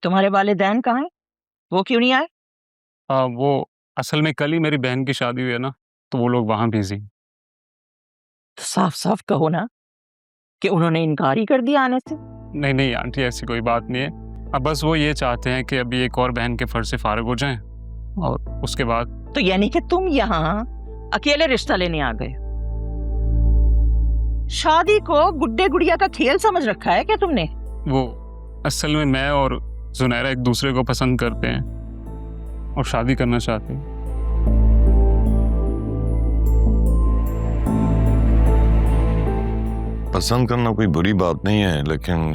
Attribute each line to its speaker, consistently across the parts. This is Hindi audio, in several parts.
Speaker 1: तुम्हारे वालिदैन कहाँ हैं? वो क्यों नहीं आए?
Speaker 2: वो असल में कल ही मेरी बहन की शादी हुई है ना, तो वो लोग वहाँ बिजी।
Speaker 1: तो साफ साफ कहो ना कि उन्होंने इनकार ही कर दिया आने से।
Speaker 2: नहीं नहीं आंटी, ऐसी कोई बात नहीं है। अब बस वो ये चाहते हैं कि अभी एक और बहन के फर्ज से फारिग हो जाएं और उसके बाद।
Speaker 1: तो यानी कि तुम यहाँ अकेले रिश्ता लेने आ गए? शादी को गुड्डे गुड़िया का खेल समझ रखा है क्या तुमने?
Speaker 2: वो असल में मैं और जुनैरा एक दूसरे को पसंद करते हैं और शादी करना चाहते हैं।
Speaker 3: पसंद करना कोई बुरी बात नहीं है, लेकिन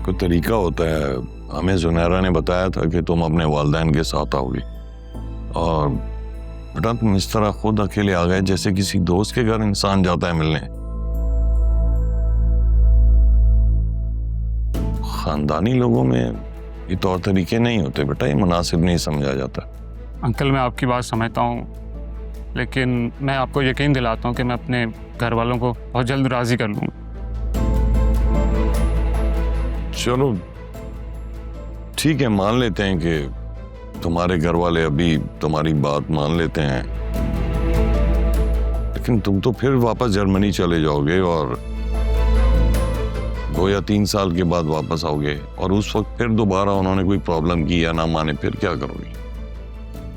Speaker 3: कोई तरीका होता है। हमें जुनैरा ने बताया था कि तुम अपने वालिदैन के साथ आओगी, और बेटा तुम इस तरह खुद अकेले आ गए जैसे किसी दोस्त के घर इंसान जाता है मिलने। खानदानी लोगों में ये तौर तरीके नहीं होते बेटा, ये मुनासिब नहीं समझा जाता।
Speaker 2: अंकल मैं आपकी बात समझता हूँ, लेकिन मैं आपको यकीन दिलाता हूँ कि मैं अपने घर वालों को बहुत जल्द राज़ी कर लूँगा।
Speaker 3: चलो ठीक है, मान लेते हैं कि तुम्हारे घर वाले अभी तुम्हारी बात मान लेते हैं, लेकिन तुम तो फिर वापस जर्मनी चले जाओगे और 2 या 3 साल के बाद वापस आओगे, और उस वक्त फिर दोबारा उन्होंने कोई प्रॉब्लम की या ना माने, फिर क्या करोगे?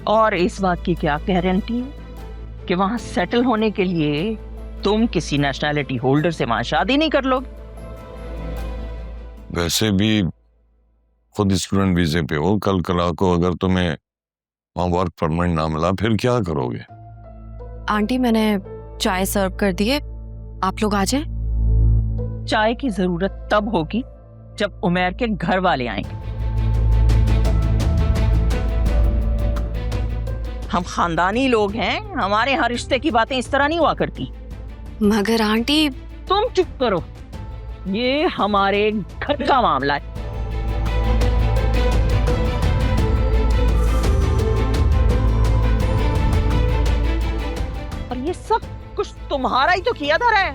Speaker 1: और इस बात की क्या गारंटी है कि वहां सेटल होने के लिए तुम किसी नेशनैलिटी होल्डर से वहां शादी नहीं कर लोगे?
Speaker 3: वैसे भी खुद स्टूडेंट वीजे पे हो, कल कला को अगर तुम्हें वहां वर्क परमिट ना मिला फिर क्या करोगे?
Speaker 4: आंटी मैंने चाय सर्व कर दी है, आप लोग आ जाएं।
Speaker 1: चाय की जरूरत तब होगी जब उमैर के घर वाले आएंगे। हम खानदानी लोग हैं, हमारे यहाँ रिश्ते की बातें इस तरह नहीं हुआ करती।
Speaker 4: मगर आंटी।
Speaker 1: तुम चुप करो, ये हमारे घर का मामला है। और ये सब कुछ तुम्हारा ही तो किया था रे।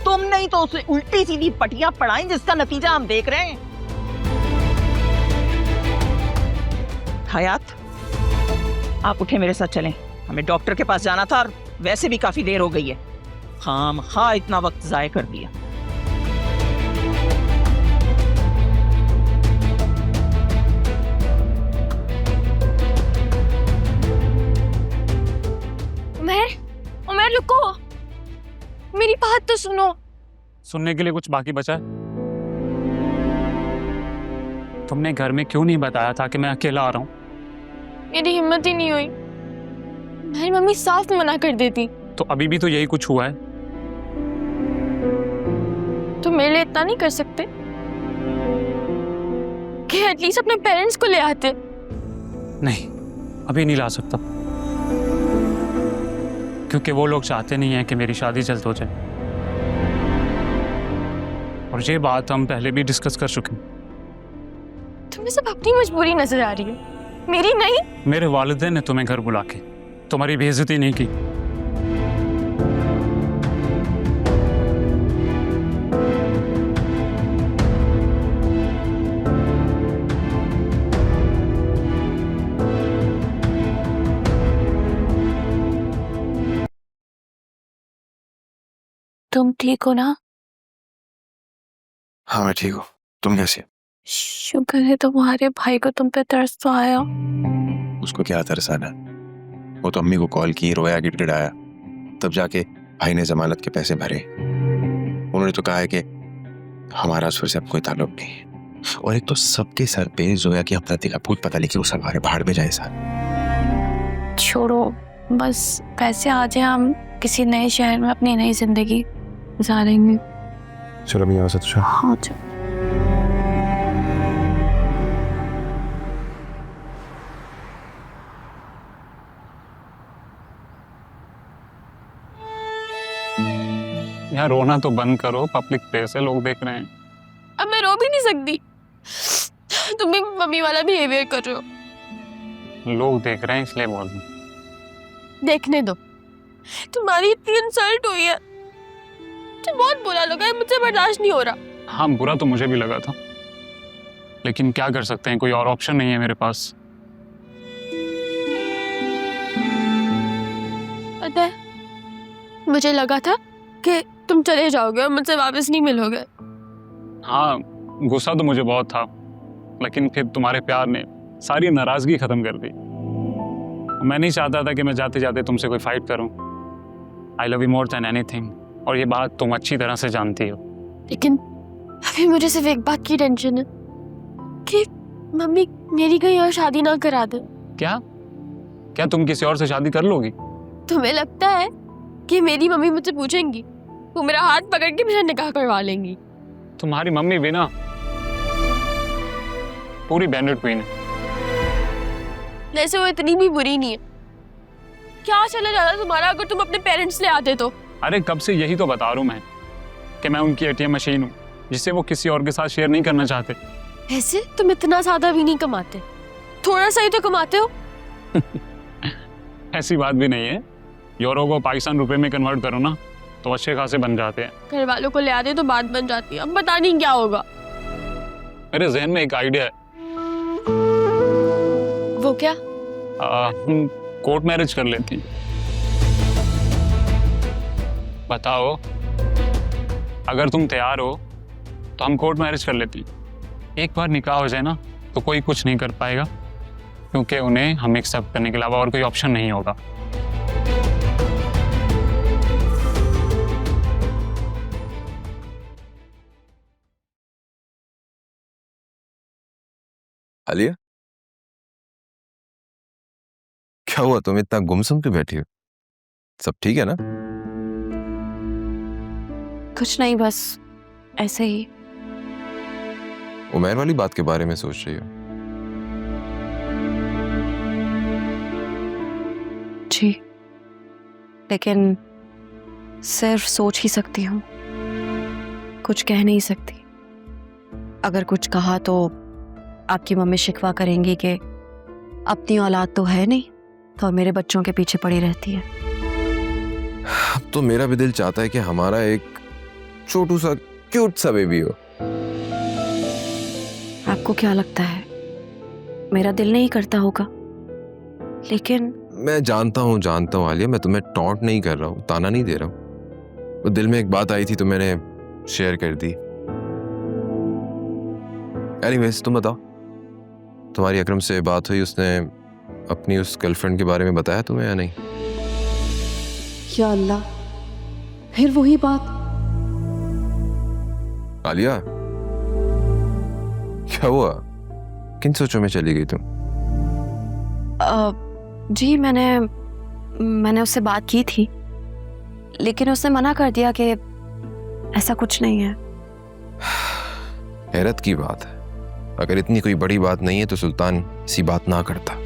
Speaker 1: तुमने ही तो उसे उल्टी सीधी पटियां पढ़ाई जिसका नतीजा हम देख रहे हैं। हयात, आप उठे, मेरे साथ चलें। हमें डॉक्टर के पास जाना था और वैसे भी काफी देर हो गई है। हाँ इतना वक्त जाया कर दिया।
Speaker 4: उमर रुको, मेरी बात तो सुनो।
Speaker 2: सुनने के लिए कुछ बाकी बचा है? तुमने घर में क्यों नहीं बताया था कि मैं अकेला आ रहा हूँ?
Speaker 4: मेरी हिम्मत ही नहीं हुई, मेरी मम्मी साफ मना कर देती।
Speaker 2: तो अभी भी तो यही कुछ हुआ है।
Speaker 4: तो मेरे लिए इतना नहीं कर सकते कि एटलीस्ट अपने पेरेंट्स को ले आते?
Speaker 2: नहीं, अभी नहीं ला सकता, क्योंकि वो लोग चाहते नहीं हैं कि मेरी शादी जल्द हो जाए, और ये बात हम पहले भी डिस्कस कर चुके हैं।
Speaker 4: तुम्हें सब अपनी मजबूरी नजर आ रही है, मेरी नहीं।
Speaker 2: मेरे वालिदैन ने तुम्हें घर बुला के तुम्हारी बेइज्जती नहीं की।
Speaker 4: तुम ठीक हो ना?
Speaker 5: हाँ मैं ठीक हूँ, तुम कैसी हो?
Speaker 4: शुक्र है तुम्हारे भाई को तुम पे तरस तो आया।
Speaker 5: उसको क्या तरस आना, वो तो अम्मी को कॉल की, रोया गिड़गिड़ाया, तब जाके भाई ने जमानत के पैसे भरे। उन्होंने तो कहा है कि हमारा उससे अब कोई ताल्लुक नहीं है, और एक तो सबके सर पे जोया की अपना दिला भूत पता नहीं कि वो सब हमारे भाड़ में जाए साथ।
Speaker 4: छोड़ो, बस पैसे आ जाए, हम किसी नए शहर में अपनी नई जिंदगी गुजारेंगे।
Speaker 5: चलो मैं यहाँ से तुझे।
Speaker 4: हाँ चलो।
Speaker 2: यहाँ रोना तो बंद करो, पब्लिक प्लेस है, लोग देख रहे हैं।
Speaker 4: अब मैं रो भी नहीं सकती, तुम भी मम्मी वाला बिहेवियर कर रहे हो।
Speaker 2: लोग देख रहे हैं इसलिए बोल रही हूँ।
Speaker 4: देखने दो, तुम्हारी इतनी इंसल्ट हुई है, मुझे बहुत बुरा लगा है, मुझसे बर्दाश्त नहीं हो रहा।
Speaker 2: हाँ, बुरा तो मुझे भी लगा था, लेकिन क्या कर सकते हैं, कोई और ऑप्शन नहीं है मेरे पास।
Speaker 4: पता है, मुझे लगा था कि तुम चले जाओगे और मुझसे वापस नहीं मिलोगे।
Speaker 2: हाँ, गुस्सा तो मुझे बहुत था, लेकिन फिर तुम्हारे प्यार ने सारी नाराजगी खत्म कर दी। मैं नहीं चाहता था कि मैं जाते जाते तुमसे कोई फाइट करूं। I love you more than anything, और ये बात तुम अच्छी तरह से जानती हो।
Speaker 4: लेकिन अभी मुझे सिर्फ एक बात की टेंशन है कि मम्मी मेरी कहीं और शादी ना करा दे।
Speaker 2: क्या क्या तुम किसी और से शादी कर लोगी?
Speaker 4: तुम्हें लगता है कि मेरी मम्मी मुझसे पूछेंगी, वो मेरा हाथ पकड़ के मेरा निकाह करवा लेंगी?
Speaker 2: तुम्हारी मम्मी भी ना पूरी बैंडेड क्वीन है।
Speaker 4: वैसे वो इतनी भी बुरी नहीं है। क्या चला जाता तुम्हारा अगर तुम अपने पेरेंट्स ले आते तो?
Speaker 2: अरे कब से यही तो बता रहा हूं मैं कि मैं उनकी एटीएम मशीन हूँ जिसे वो किसी और के साथ शेयर नहीं करना चाहते।
Speaker 4: ऐसे तुम इतना ज्यादा भी नहीं कमाते, थोड़ा सा ही तो कमाते हो।
Speaker 2: ऐसी बात भी नहीं है, यूरो को पाकिस्तान रुपए में कन्वर्ट करो ना तो अच्छे खासे बन जाते हैं।
Speaker 4: घर वालों को ले आते तो बात बन जाती है। अब पता नहीं क्या होगा।
Speaker 2: मेरे जहन में एक आइडिया है।
Speaker 4: वो क्या?
Speaker 2: हम कोर्ट मैरिज कर लेती हैं। बताओ, अगर तुम तैयार हो तो हम कोर्ट मैरिज कर लेती हैं। एक बार निकाह हो जाए ना तो कोई कुछ नहीं कर पाएगा, क्योंकि उन्हें हम एक्सेप्ट करने के अलावा और कोई ऑप्शन नहीं होगा।
Speaker 5: आलिया, क्या हुआ? तुम इतना गुमसुम क्यों बैठी हो? सब ठीक है ना?
Speaker 4: कुछ नहीं, बस ऐसे ही।
Speaker 5: उमैर वाली बात के बारे में सोच रही हो?
Speaker 6: जी, लेकिन सिर्फ सोच ही सकती हूँ, कुछ कह नहीं सकती। अगर कुछ कहा तो आपकी मम्मी शिकवा करेंगी कि अपनी औलाद तो है नहीं तो मेरे बच्चों के पीछे पड़ी रहती है।
Speaker 5: अब तो मेरा भी दिल चाहता है कि हमारा एक छोटू सा क्यूट सा बेबी हो।
Speaker 6: आपको क्या लगता है मेरा दिल नहीं करता होगा? लेकिन
Speaker 5: मैं जानता हूँ आलिया, मैं तुम्हें टॉन्ट नहीं कर रहा हूँ, ताना नहीं दे रहा हूँ। वो दिल में एक बात आई थी तो मैंने शेयर कर दी। एनीवेज, तुम बताओ, तुम्हारी अकरम से बात हुई? उसने अपनी उस गर्लफ्रेंड के बारे में बताया तुम्हें या नहीं?
Speaker 6: या अल्लाह, फिर वही बात।
Speaker 5: आलिया, क्या हुआ? किन सोचों में चली गई तुम?
Speaker 6: जी, मैंने उससे बात की थी, लेकिन उसने मना कर दिया कि ऐसा कुछ नहीं है।
Speaker 5: हैरत की बात है, अगर इतनी कोई बड़ी बात नहीं है तो सुल्तान ऐसी बात ना करता।